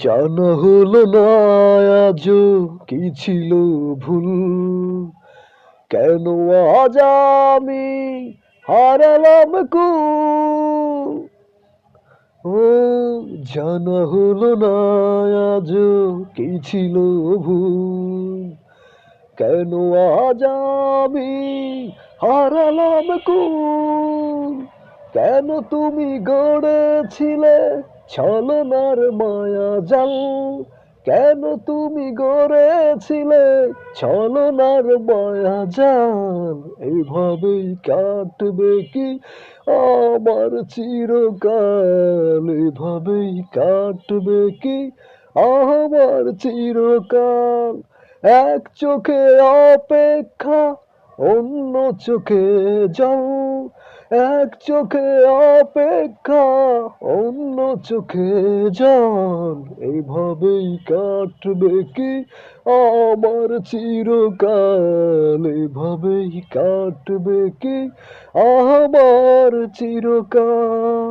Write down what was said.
জানা হলো না আজও কি ছিল ভুল, কেন আজ আমি হারালাম কুল। ও জানা হলো না আজও কি ছিল ভুল, কেন আজ আমি হারালাম কুল। কেন তুমি গড়েছিলে ছলনার মায়াজাল, কেন তুমি গড়েছিলে ছলনার মায়াজাল। এভাবেই কাটবে কি আমার চিরকাল, এভাবেই কাটবে কি আমার চিরকাল। এক চোখে অপেক্ষা, অন্য চোখে জল। এক চোখে অপেক্ষা, অন্য চোখে জল। এভাবেই কাটবে কি আমার চিরকাল, এভাবেই কাটবে কি আমার চিরকাল।